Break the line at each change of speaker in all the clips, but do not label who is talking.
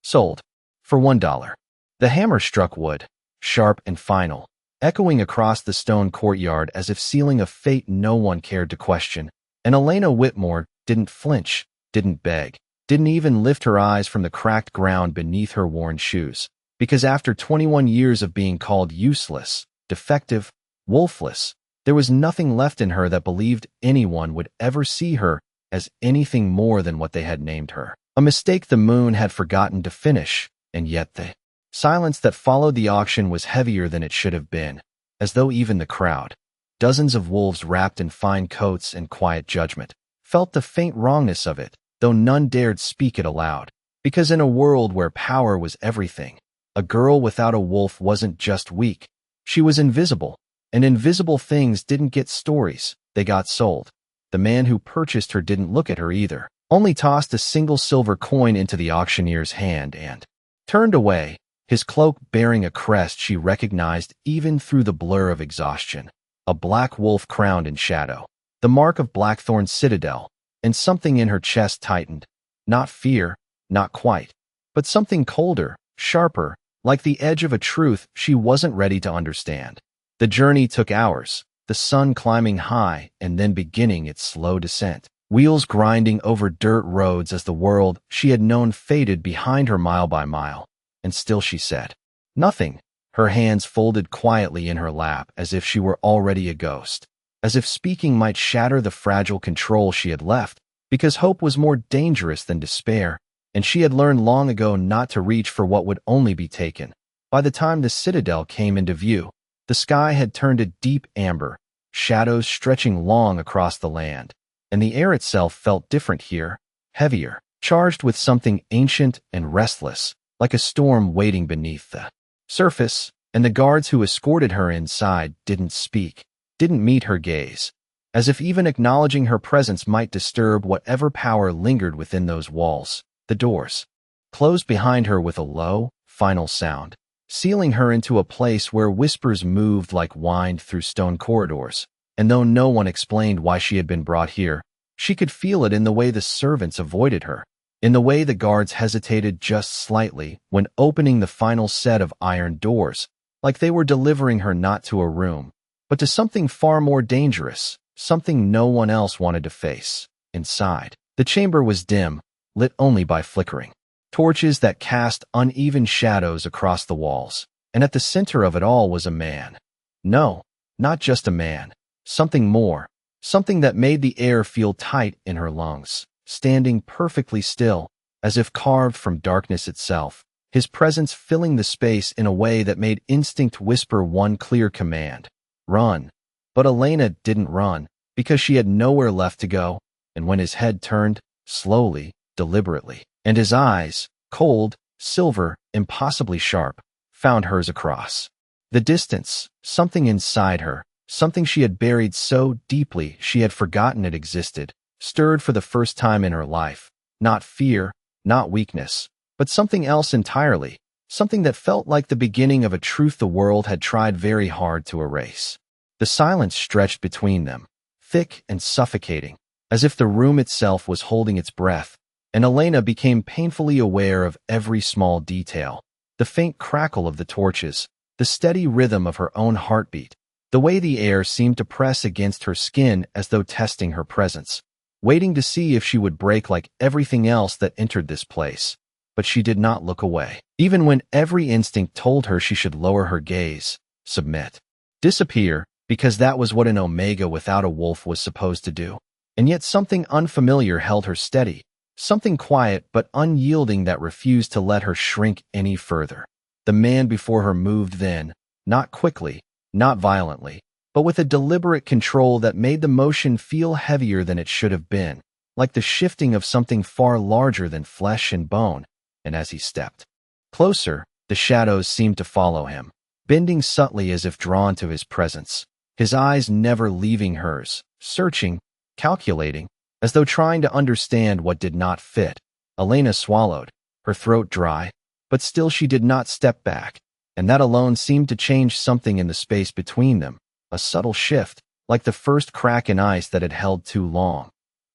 Sold. For $1. The hammer struck wood, sharp and final, echoing across the stone courtyard as if sealing a fate no one cared to question. And Elena Whitmore didn't flinch, didn't beg, didn't even lift her eyes from the cracked ground beneath her worn shoes. Because after 21 years of being called useless, defective, wolfless, there was nothing left in her that believed anyone would ever see her as anything more than what they had named her. A mistake the moon had forgotten to finish, and yet the silence that followed the auction was heavier than it should have been, as though even the crowd, dozens of wolves wrapped in fine coats and quiet judgment, felt the faint wrongness of it, though none dared speak it aloud. Because in a world where power was everything, a girl without a wolf wasn't just weak, she was invisible, and invisible things didn't get stories, they got sold. The man who purchased her didn't look at her either, only tossed a single silver coin into the auctioneer's hand and turned away, his cloak bearing a crest she recognized even through the blur of exhaustion. A black wolf crowned in shadow, the mark of Blackthorn's citadel, and something in her chest tightened. Not fear, not quite, but something colder, sharper, like the edge of a truth she wasn't ready to understand. The journey took hours, the sun climbing high and then beginning its slow descent, wheels grinding over dirt roads as the world she had known faded behind her mile by mile. And still she said nothing, her hands folded quietly in her lap as if she were already a ghost, as if speaking might shatter the fragile control she had left, because hope was more dangerous than despair, and she had learned long ago not to reach for what would only be taken. By the time the citadel came into view, the sky had turned a deep amber, shadows stretching long across the land, and the air itself felt different here, heavier, charged with something ancient and restless, like a storm waiting beneath the surface. And the guards who escorted her inside didn't speak, didn't meet her gaze, as if even acknowledging her presence might disturb whatever power lingered within those walls. The doors closed behind her with a low, final sound, sealing her into a place where whispers moved like wind through stone corridors. And though no one explained why she had been brought here, she could feel it in the way the servants avoided her, in the way the guards hesitated just slightly when opening the final set of iron doors, like they were delivering her not to a room, but to something far more dangerous, something no one else wanted to face. Inside, the chamber was dim, lit only by flickering torches that cast uneven shadows across the walls, and at the center of it all was a man. No, not just a man, something more, something that made the air feel tight in her lungs, standing perfectly still, as if carved from darkness itself, his presence filling the space in a way that made instinct whisper one clear command: run. But Elena didn't run, because she had nowhere left to go, and when his head turned, slowly, deliberately, and his eyes, cold, silver, impossibly sharp, found hers across the distance, something inside her, something she had buried so deeply she had forgotten it existed, stirred for the first time in her life. Not fear, not weakness, but something else entirely, something that felt like the beginning of a truth the world had tried very hard to erase. The silence stretched between them, thick and suffocating, as if the room itself was holding its breath, and Elena became painfully aware of every small detail: the faint crackle of the torches, the steady rhythm of her own heartbeat, the way the air seemed to press against her skin as though testing her presence, waiting to see if she would break like everything else that entered this place. But she did not look away, even when every instinct told her she should lower her gaze, submit, disappear, because that was what an Omega without a wolf was supposed to do. And yet something unfamiliar held her steady, something quiet but unyielding that refused to let her shrink any further. The man before her moved then, not quickly, not violently, but with a deliberate control that made the motion feel heavier than it should have been, like the shifting of something far larger than flesh and bone. And as he stepped closer, the shadows seemed to follow him, bending subtly as if drawn to his presence, his eyes never leaving hers, searching, calculating, as though trying to understand what did not fit. Elena swallowed, her throat dry, but still she did not step back, and that alone seemed to change something in the space between them, a subtle shift, like the first crack in ice that had held too long.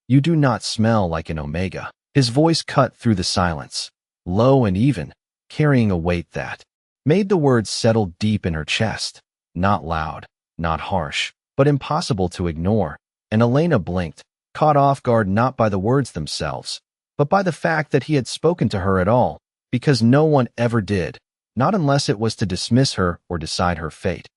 You do not smell like an Omega. His voice cut through the silence. low and even, carrying a weight that made the words settle deep in her chest. Not loud, not harsh, but impossible to ignore. And Elena blinked, caught off guard not by the words themselves, but by the fact that he had spoken to her at all, because no one ever did, not unless it was to dismiss her or decide her fate.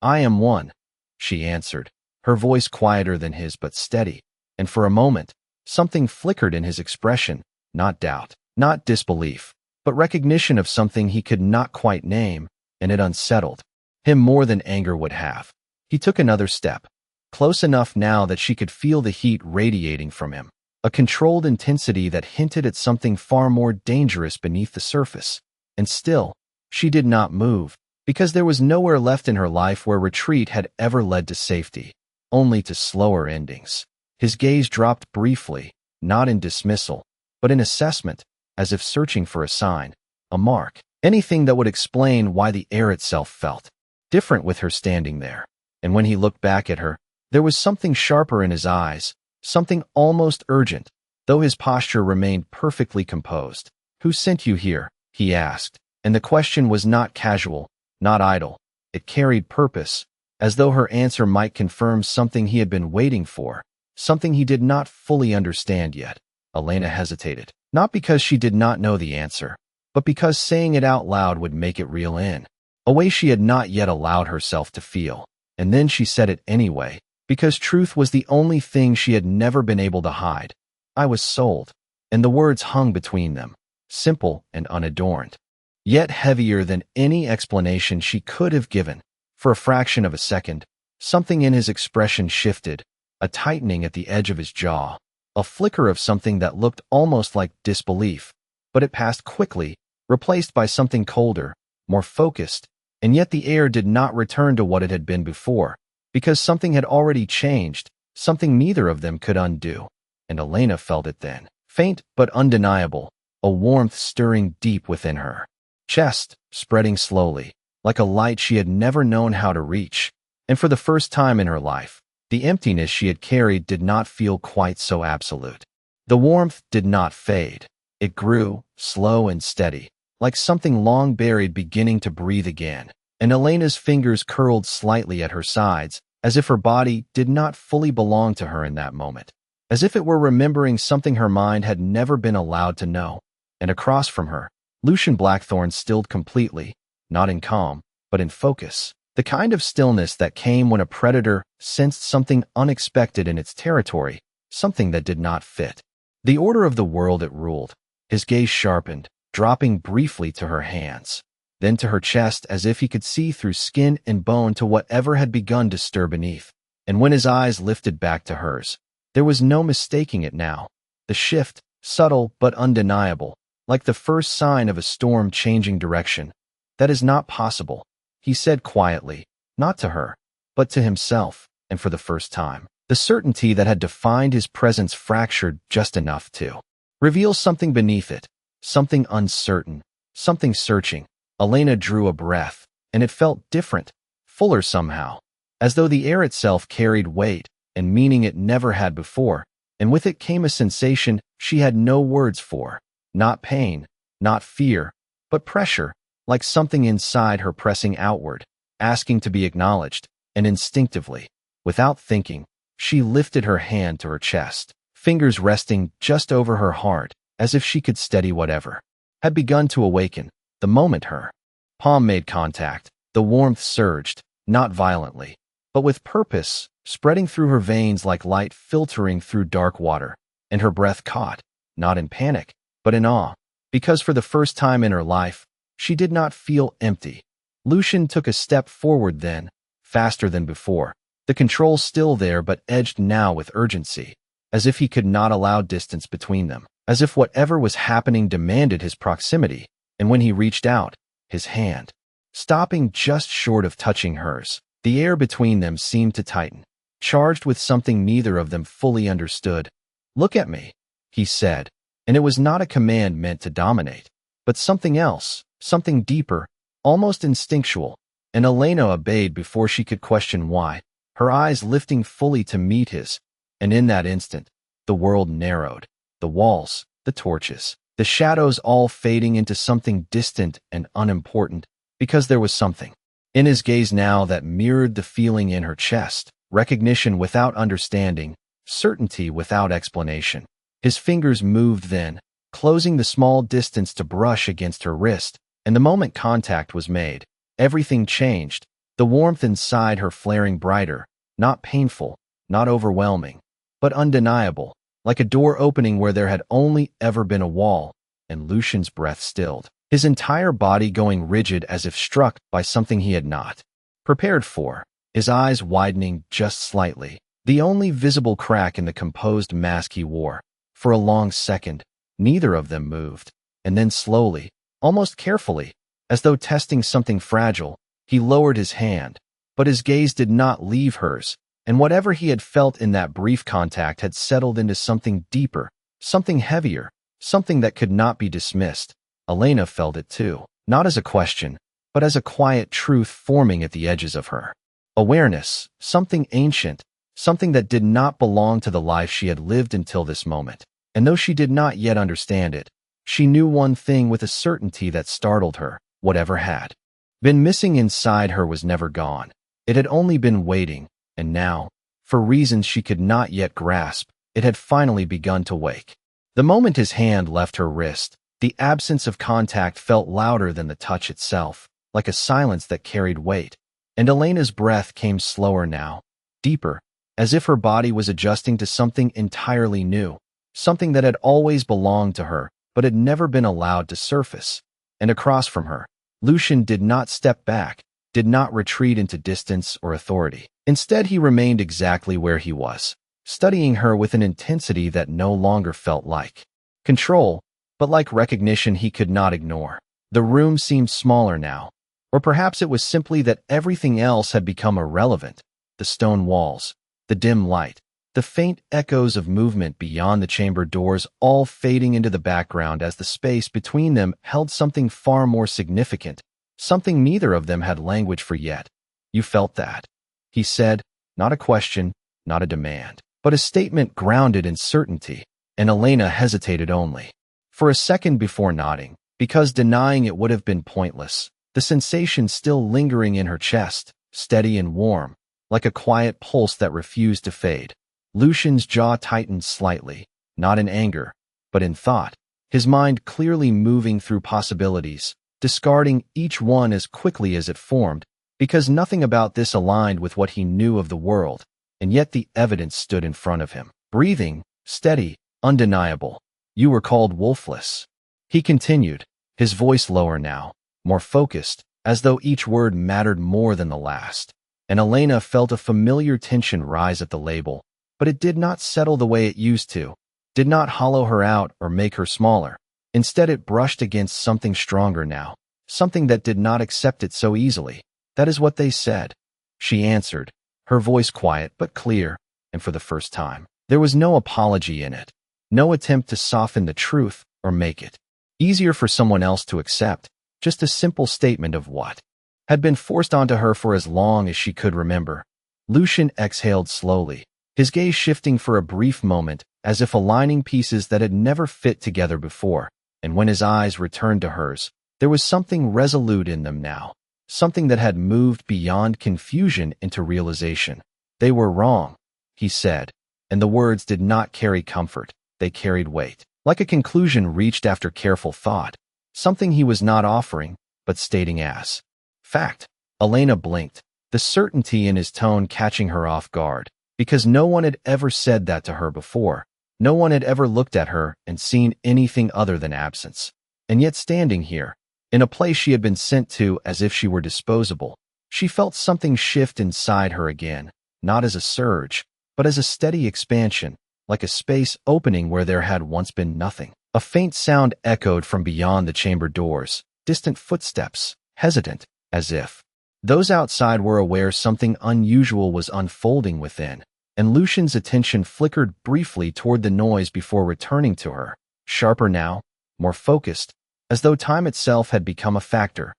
"I am one," she answered, her voice quieter than his but steady, and for a moment, something flickered in his expression, not doubt, not disbelief, but recognition of something he could not quite name, and it unsettled him more than anger would have. He took another step, close enough now that she could feel the heat radiating from him, a controlled intensity that hinted at something far more dangerous beneath the surface. And still, she did not move, because there was nowhere left in her life where retreat had ever led to safety, only to slower endings. His gaze dropped briefly, not in dismissal, but in assessment, as if searching for a sign, a mark, anything that would explain why the air itself felt different with her standing there. And when he looked back at her, there was something sharper in his eyes, something almost urgent, though his posture remained perfectly composed. "Who sent you here?" he asked, and the question was not casual, not idle. It carried purpose, as though her answer might confirm something he had been waiting for, something he did not fully understand yet. Elena hesitated, not because she did not know the answer, but because saying it out loud would make it real in a way she had not yet allowed herself to feel. And then she said it anyway, because truth was the only thing she had never been able to hide. "I was sold." And the words hung between them, simple and unadorned, yet heavier than any explanation she could have given. For a fraction of a second, something in his expression shifted, a tightening at the edge of his jaw, a flicker of something that looked almost like disbelief, but it passed quickly, replaced by something colder, more focused, and yet the air did not return to what it had been before, because something had already changed, something neither of them could undo. And Elena felt it then, faint but undeniable, a warmth stirring deep within her chest, spreading slowly, like a light she had never known how to reach. And for the first time in her life, the emptiness she had carried did not feel quite so absolute. The warmth did not fade. It grew, slow and steady, like something long buried beginning to breathe again. And Elena's fingers curled slightly at her sides, as if her body did not fully belong to her in that moment, as if it were remembering something her mind had never been allowed to know. And across from her, Lucian Blackthorn stilled completely, not in calm, but in focus, the kind of stillness that came when a predator sensed something unexpected in its territory, something that did not fit the order of the world it ruled. His gaze sharpened, dropping briefly to her hands, then to her chest, as if he could see through skin and bone to whatever had begun to stir beneath. And when his eyes lifted back to hers, there was no mistaking it now. The shift, subtle but undeniable, like the first sign of a storm changing direction. "That is not possible," he said quietly, not to her, but to himself, and for the first time, the certainty that had defined his presence fractured just enough to reveal something beneath it, something uncertain, something searching. Elena drew a breath, and it felt different, fuller somehow, as though the air itself carried weight and meaning it never had before, and with it came a sensation she had no words for, not pain, not fear, but pressure, like something inside her pressing outward, asking to be acknowledged. And instinctively, without thinking, she lifted her hand to her chest, fingers resting just over her heart, as if she could steady whatever had begun to awaken. The moment her palm made contact, the warmth surged, not violently, but with purpose, spreading through her veins like light filtering through dark water, and her breath caught, not in panic, but in awe, because for the first time in her life, she did not feel empty. Lucian took a step forward then, faster than before, the control still there but edged now with urgency, as if he could not allow distance between them, as if whatever was happening demanded his proximity. And when he reached out, his hand, stopping just short of touching hers, the air between them seemed to tighten, charged with something neither of them fully understood. "Look at me," he said, and it was not a command meant to dominate, but something else, something deeper, almost instinctual, and Elena obeyed before she could question why, her eyes lifting fully to meet his. And in that instant, the world narrowed, the walls, the torches, the shadows all fading into something distant and unimportant, because there was something in his gaze now that mirrored the feeling in her chest, recognition without understanding, certainty without explanation. His fingers moved then, closing the small distance to brush against her wrist, and the moment contact was made, everything changed, the warmth inside her flaring brighter, not painful, not overwhelming, but undeniable, like a door opening where there had only ever been a wall, and Lucian's breath stilled, his entire body going rigid as if struck by something he had not prepared for, his eyes widening just slightly, the only visible crack in the composed mask he wore. For a long second, neither of them moved, and then slowly, almost carefully, as though testing something fragile, he lowered his hand, but his gaze did not leave hers, and whatever he had felt in that brief contact had settled into something deeper, something heavier, something that could not be dismissed. Elena felt it too, not as a question, but as a quiet truth forming at the edges of her. Awareness, something ancient, something that did not belong to the life she had lived until this moment. And though she did not yet understand it, she knew one thing with a certainty that startled her: whatever had been missing inside her was never gone. It had only been waiting, and now, for reasons she could not yet grasp, it had finally begun to wake. The moment his hand left her wrist, the absence of contact felt louder than the touch itself, like a silence that carried weight. And Elena's breath came slower now, deeper, as if her body was adjusting to something entirely new, something that had always belonged to her, but had never been allowed to surface. And across from her, Lucian did not step back, did not retreat into distance or authority. Instead, he remained exactly where he was, studying her with an intensity that no longer felt like control, but like recognition he could not ignore. The room seemed smaller now, or perhaps it was simply that everything else had become irrelevant. The stone walls, the dim light, the faint echoes of movement beyond the chamber doors all fading into the background as the space between them held something far more significant, something neither of them had language for yet. "You felt that," he said, not a question, not a demand, but a statement grounded in certainty, and Elena hesitated only for a second before nodding, because denying it would have been pointless, the sensation still lingering in her chest, steady and warm, like a quiet pulse that refused to fade. Lucian's jaw tightened slightly, not in anger, but in thought, his mind clearly moving through possibilities, discarding each one as quickly as it formed, because nothing about this aligned with what he knew of the world, and yet the evidence stood in front of him, breathing, steady, undeniable. "You were called Wolfless," he continued, his voice lower now, more focused, as though each word mattered more than the last. And Elena felt a familiar tension rise at the label, but it did not settle the way it used to, did not hollow her out or make her smaller. Instead, it brushed against something stronger now, something that did not accept it so easily. "That is what they said," she answered, her voice quiet but clear, and for the first time, there was no apology in it, no attempt to soften the truth or make it easier for someone else to accept, just a simple statement of what had been forced onto her for as long as she could remember. Lucian exhaled slowly, his gaze shifting for a brief moment, as if aligning pieces that had never fit together before, and when his eyes returned to hers, there was something resolute in them now, something that had moved beyond confusion into realization. "They were wrong," he said, and the words did not carry comfort, they carried weight, like a conclusion reached after careful thought, something he was not offering, but stating as fact. Elena blinked, the certainty in his tone catching her off guard, because no one had ever said that to her before. No one had ever looked at her and seen anything other than absence. And yet standing here, in a place she had been sent to as if she were disposable, she felt something shift inside her again, not as a surge, but as a steady expansion, like a space opening where there had once been nothing. A faint sound echoed from beyond the chamber doors, distant footsteps, hesitant, as if those outside were aware something unusual was unfolding within, and Lucian's attention flickered briefly toward the noise before returning to her, sharper now, more focused, as though time itself had become a factor.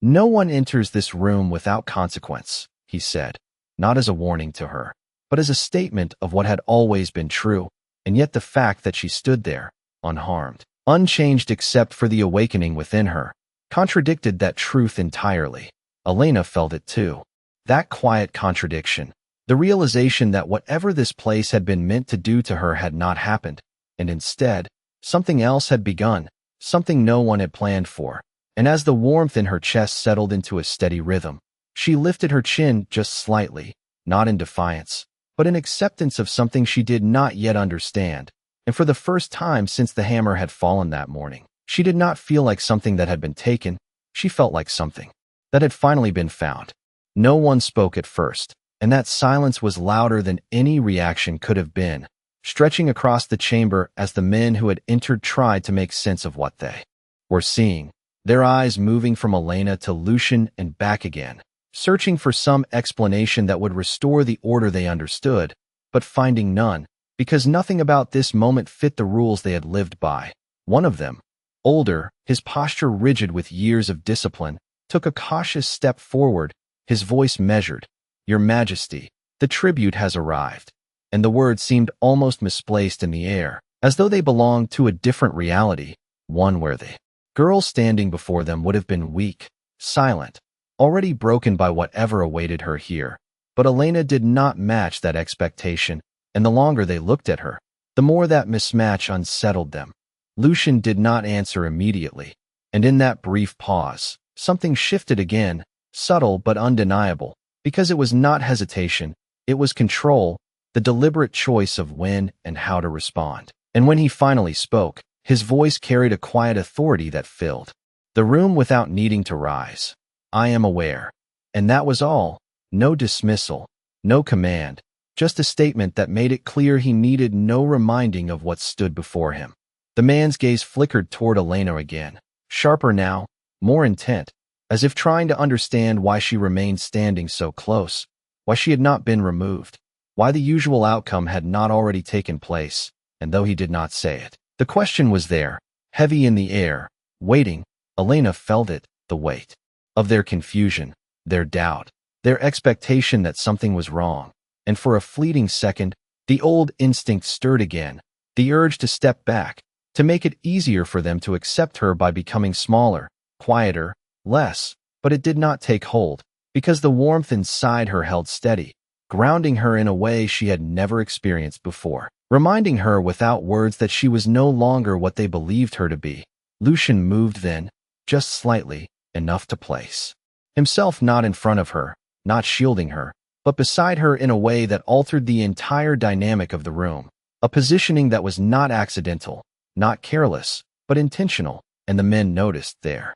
"No one enters this room without consequence," he said, not as a warning to her, but as a statement of what had always been true, and yet the fact that she stood there, unharmed, unchanged except for the awakening within her, contradicted that truth entirely. Elena felt it too. That quiet contradiction. The realization that whatever this place had been meant to do to her had not happened, and instead, something else had begun, something no one had planned for. And as the warmth in her chest settled into a steady rhythm, she lifted her chin just slightly, not in defiance, but in acceptance of something she did not yet understand. And for the first time since the hammer had fallen that morning, she did not feel like something that had been taken, she felt like something that had finally been found. No one spoke at first, and that silence was louder than any reaction could have been, stretching across the chamber as the men who had entered tried to make sense of what they were seeing, their eyes moving from Elena to Lucian and back again, searching for some explanation that would restore the order they understood, but finding none, because nothing about this moment fit the rules they had lived by. One of them, older, his posture rigid with years of discipline, took a cautious step forward, his voice measured. "Your Majesty, the tribute has arrived." And the words seemed almost misplaced in the air, as though they belonged to a different reality, one where the girl standing before them would have been weak, silent, already broken by whatever awaited her here. But Elena did not match that expectation, and the longer they looked at her, the more that mismatch unsettled them. Lucian did not answer immediately, and in that brief pause, something shifted again, subtle but undeniable, because it was not hesitation, it was control, the deliberate choice of when and how to respond. And when he finally spoke, his voice carried a quiet authority that filled the room without needing to rise. "I am aware." And that was all. No dismissal, no command, just a statement that made it clear he needed no reminding of what stood before him. The man's gaze flickered toward Elena again, sharper now, more intent, as if trying to understand why she remained standing so close, why she had not been removed, why the usual outcome had not already taken place. And though he did not say it, the question was there, heavy in the air, waiting. Elena felt it, the weight of their confusion, their doubt, their expectation that something was wrong. And for a fleeting second, the old instinct stirred again, the urge to step back, to make it easier for them to accept her by becoming smaller, quieter, less. But it did not take hold, because the warmth inside her held steady, grounding her in a way she had never experienced before, reminding her without words that she was no longer what they believed her to be. Lucian moved then, just slightly, enough to place himself not in front of her, not shielding her, but beside her in a way that altered the entire dynamic of the room, a positioning that was not accidental, not careless, but intentional. And the men noticed their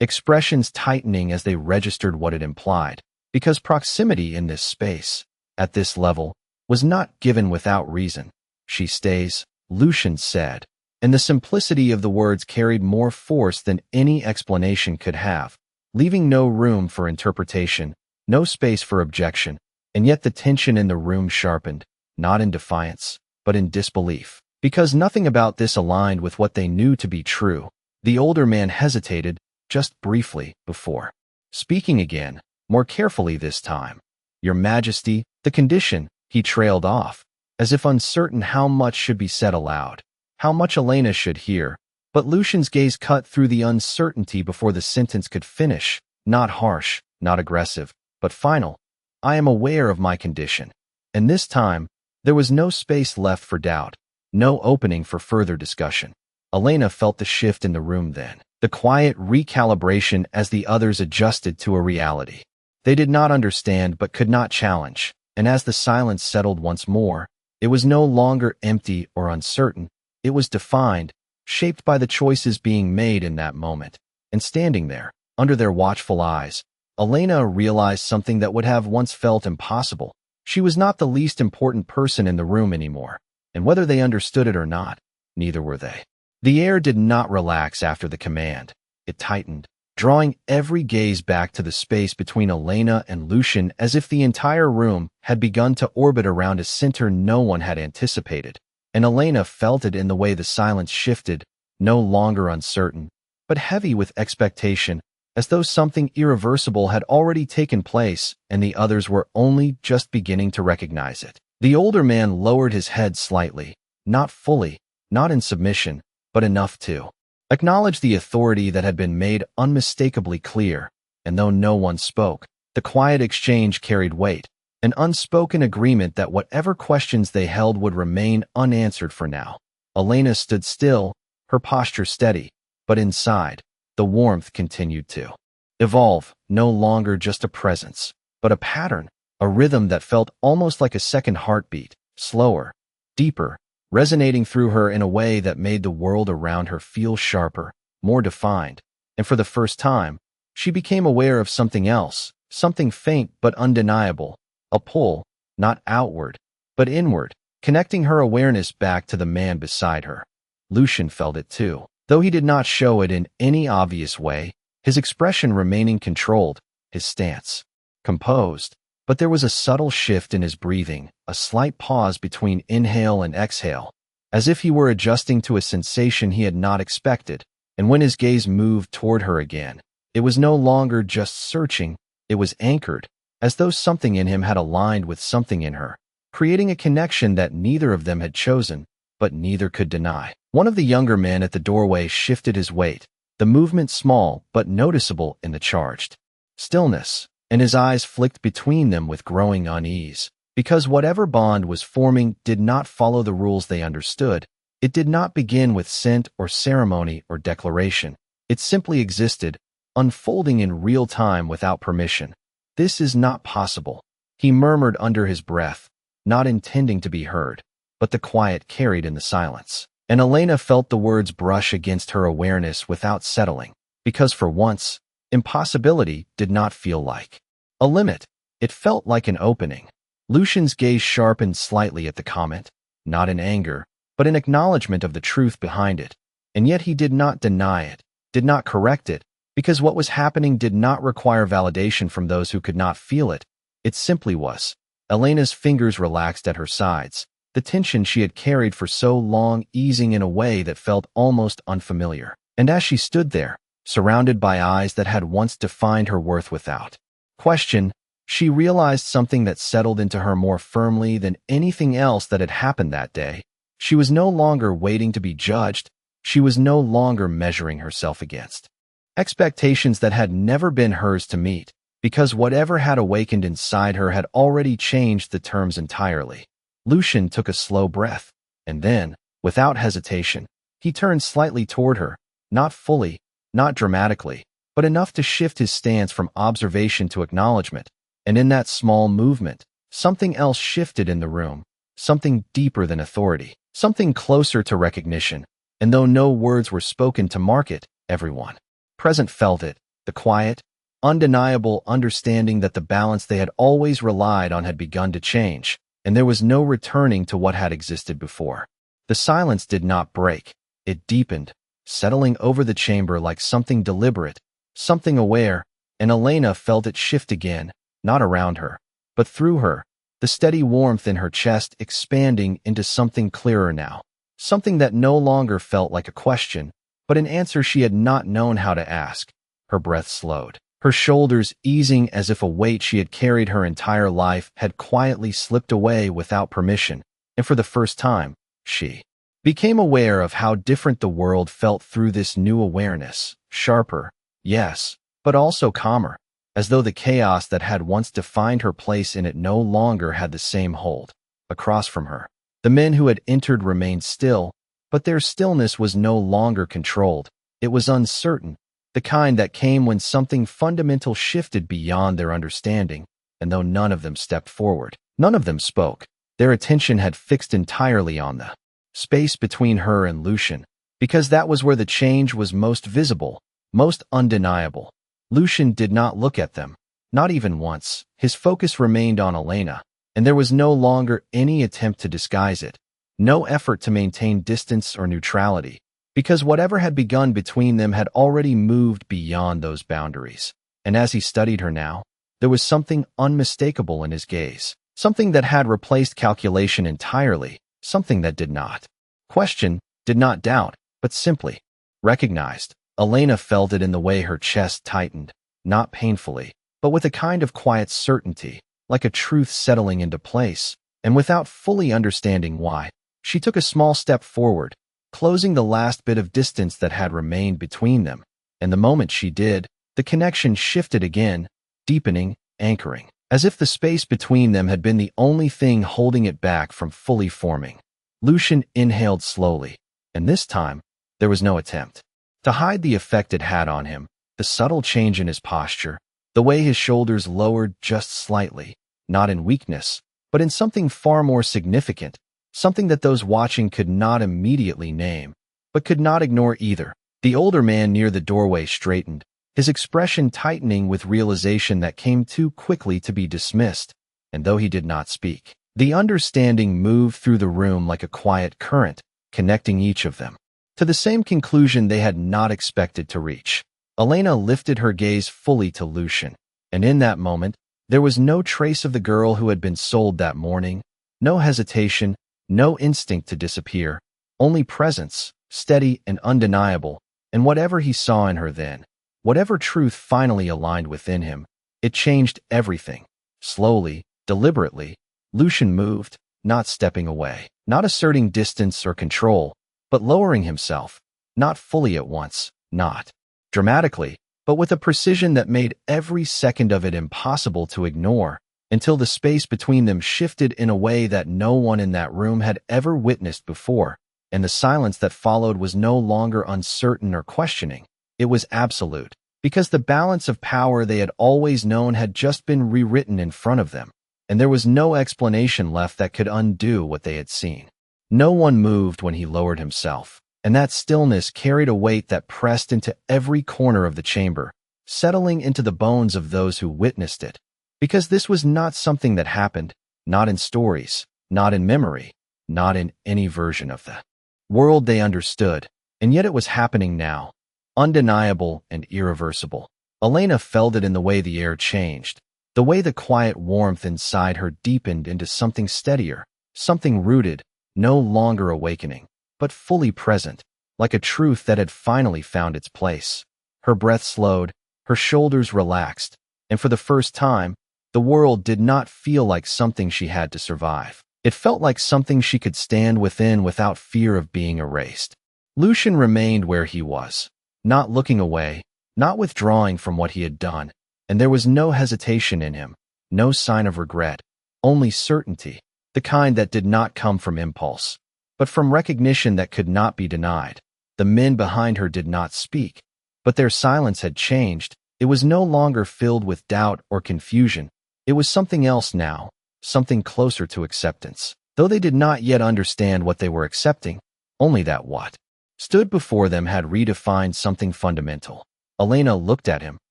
expressions tightening as they registered what it implied, because proximity in this space, at this level, was not given without reason. "She stays," Lucian said, and the simplicity of the words carried more force than any explanation could have, leaving no room for interpretation, no space for objection. And yet the tension in the room sharpened, not in defiance, but in disbelief, because nothing about this aligned with what they knew to be true. The older man hesitated, just briefly, before speaking again, more carefully this time. "Your Majesty, the condition," he trailed off, as if uncertain how much should be said aloud, how much Elena should hear. But Lucian's gaze cut through the uncertainty before the sentence could finish, not harsh, not aggressive, but final. "I am aware of my condition." And this time, there was no space left for doubt, no opening for further discussion. Elena felt the shift in the room then, the quiet recalibration as the others adjusted to a reality they did not understand but could not challenge. And as the silence settled once more, it was no longer empty or uncertain, it was defined, shaped by the choices being made in that moment. And standing there, under their watchful eyes, Elena realized something that would have once felt impossible. She was not the least important person in the room anymore, and whether they understood it or not, neither were they. The air did not relax after the command. It tightened, drawing every gaze back to the space between Elena and Lucian, as if the entire room had begun to orbit around a center no one had anticipated. And Elena felt it in the way the silence shifted, no longer uncertain, but heavy with expectation, as though something irreversible had already taken place and the others were only just beginning to recognize it. The older man lowered his head slightly, not fully, not in submission, but enough to acknowledge the authority that had been made unmistakably clear, and though no one spoke, the quiet exchange carried weight, an unspoken agreement that whatever questions they held would remain unanswered for now. Elena stood still, her posture steady, but inside, the warmth continued to evolve, no longer just a presence, but a pattern, a rhythm that felt almost like a second heartbeat, slower, deeper, resonating through her in a way that made the world around her feel sharper, more defined, and for the first time, she became aware of something else, something faint but undeniable, a pull, not outward, but inward, connecting her awareness back to the man beside her. Lucian felt it too, though he did not show it in any obvious way, his expression remaining controlled, his stance composed. But there was a subtle shift in his breathing, a slight pause between inhale and exhale, as if he were adjusting to a sensation he had not expected, and when his gaze moved toward her again, it was no longer just searching, it was anchored, as though something in him had aligned with something in her, creating a connection that neither of them had chosen, but neither could deny. One of the younger men at the doorway shifted his weight, the movement small but noticeable in the charged stillness, and his eyes flicked between them with growing unease, because whatever bond was forming did not follow the rules they understood. It did not begin with scent or ceremony or declaration. It simply existed, unfolding in real time without permission. "This is not possible," he murmured under his breath, not intending to be heard, but the quiet carried in the silence. And Elena felt the words brush against her awareness without settling, because for once, impossibility did not feel like a limit. It felt like an opening. Lucian's gaze sharpened slightly at the comment, not in anger, but in acknowledgement of the truth behind it. And yet he did not deny it, did not correct it, because what was happening did not require validation from those who could not feel it. It simply was. Elena's fingers relaxed at her sides, the tension she had carried for so long easing in a way that felt almost unfamiliar. And as she stood there, surrounded by eyes that had once defined her worth without question, she realized something that settled into her more firmly than anything else that had happened that day. She was no longer waiting to be judged. She was no longer measuring herself against expectations that had never been hers to meet, because whatever had awakened inside her had already changed the terms entirely. Lucian took a slow breath, and then, without hesitation, he turned slightly toward her, not fully, not dramatically, but enough to shift his stance from observation to acknowledgement. And in that small movement, something else shifted in the room, something deeper than authority, something closer to recognition. And though no words were spoken to mark it, everyone present felt it, the quiet, undeniable understanding that the balance they had always relied on had begun to change, and there was no returning to what had existed before. The silence did not break, it deepened, settling over the chamber like something deliberate, something aware, and Elena felt it shift again, not around her, but through her, the steady warmth in her chest expanding into something clearer now, something that no longer felt like a question, but an answer she had not known how to ask. Her breath slowed, her shoulders easing as if a weight she had carried her entire life had quietly slipped away without permission, and for the first time, she became aware of how different the world felt through this new awareness, sharper, yes, but also calmer, as though the chaos that had once defined her place in it no longer had the same hold. Across from her, the men who had entered remained still, but their stillness was no longer controlled. It was uncertain, the kind that came when something fundamental shifted beyond their understanding, and though none of them stepped forward, none of them spoke, their attention had fixed entirely on the space between her and Lucian, because that was where the change was most visible, most undeniable. Lucian did not look at them, not even once. His focus remained on Elena, and there was no longer any attempt to disguise it, no effort to maintain distance or neutrality, because whatever had begun between them had already moved beyond those boundaries. And as he studied her now, there was something unmistakable in his gaze, something that had replaced calculation entirely, something that did not question, did not doubt, but simply recognized. Elena felt it in the way her chest tightened, not painfully, but with a kind of quiet certainty, like a truth settling into place, and without fully understanding why, she took a small step forward, closing the last bit of distance that had remained between them. And the moment she did, the connection shifted again, deepening, anchoring, as if the space between them had been the only thing holding it back from fully forming. Lucian inhaled slowly, and this time, there was no attempt to hide the effect it had on him, the subtle change in his posture, the way his shoulders lowered just slightly, not in weakness, but in something far more significant, something that those watching could not immediately name, but could not ignore either. The older man near the doorway straightened, his expression tightening with realization that came too quickly to be dismissed, and though he did not speak, the understanding moved through the room like a quiet current, connecting each of them to the same conclusion they had not expected to reach. Elena lifted her gaze fully to Lucian, and in that moment, there was no trace of the girl who had been sold that morning, no hesitation, no instinct to disappear, only presence, steady and undeniable, and whatever he saw in her then, whatever truth finally aligned within him, it changed everything. Slowly, deliberately, Lucian moved, not stepping away, not asserting distance or control, but lowering himself, not fully at once, not dramatically, but with a precision that made every second of it impossible to ignore, until the space between them shifted in a way that no one in that room had ever witnessed before, and the silence that followed was no longer uncertain or questioning. It was absolute, because the balance of power they had always known had just been rewritten in front of them, and there was no explanation left that could undo what they had seen. No one moved when he lowered himself, and that stillness carried a weight that pressed into every corner of the chamber, settling into the bones of those who witnessed it. Because this was not something that happened, not in stories, not in memory, not in any version of the world they understood, and yet it was happening now, undeniable and irreversible. Elena felt it in the way the air changed, the way the quiet warmth inside her deepened into something steadier, something rooted, no longer awakening, but fully present, like a truth that had finally found its place. Her breath slowed, her shoulders relaxed, and for the first time, the world did not feel like something she had to survive. It felt like something she could stand within without fear of being erased. Lucian remained where he was, not looking away, not withdrawing from what he had done, and there was no hesitation in him, no sign of regret, only certainty, the kind that did not come from impulse, but from recognition that could not be denied. The men behind her did not speak, but their silence had changed. It was no longer filled with doubt or confusion. It was something else now, something closer to acceptance. Though they did not yet understand what they were accepting, only that what stood before them had redefined something fundamental. Elena looked at him,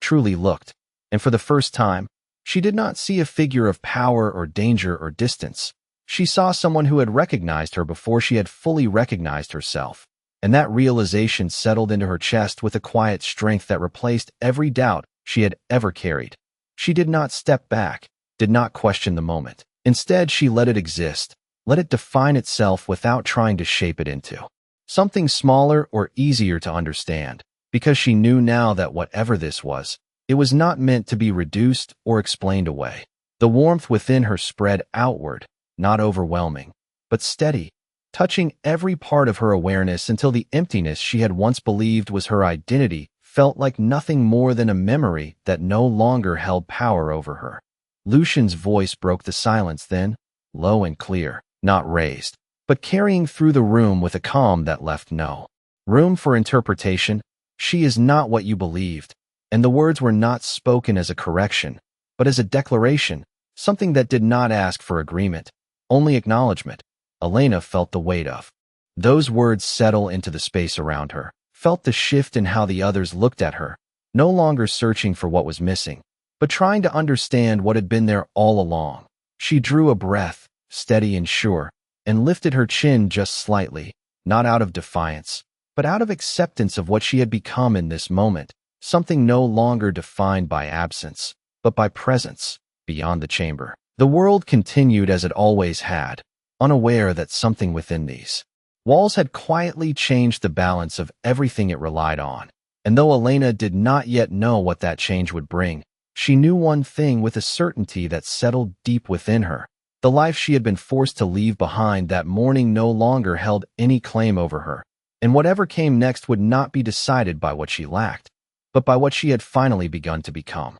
truly looked, and for the first time, she did not see a figure of power or danger or distance. She saw someone who had recognized her before she had fully recognized herself, and that realization settled into her chest with a quiet strength that replaced every doubt she had ever carried. She did not step back, did not question the moment. Instead, she let it exist, let it define itself without trying to shape it into something smaller or easier to understand, because she knew now that whatever this was, it was not meant to be reduced or explained away. The warmth within her spread outward, not overwhelming, but steady, touching every part of her awareness until the emptiness she had once believed was her identity felt like nothing more than a memory that no longer held power over her. Lucian's voice broke the silence then, low and clear, not raised, but carrying through the room with a calm that left no room for interpretation. She is not what you believed, and the words were not spoken as a correction, but as a declaration, something that did not ask for agreement, only acknowledgement. Elena felt the weight of those words settle into the space around her, felt the shift in how the others looked at her, no longer searching for what was missing, but trying to understand what had been there all along. She drew a breath, steady and sure, and lifted her chin just slightly, not out of defiance, but out of acceptance of what she had become in this moment, something no longer defined by absence, but by presence, beyond the chamber. The world continued as it always had, unaware that something within these walls had quietly changed the balance of everything it relied on. And though Elena did not yet know what that change would bring, she knew one thing with a certainty that settled deep within her. The life she had been forced to leave behind that morning no longer held any claim over her. and whatever came next would not be decided by what she lacked, but by what she had finally begun to become.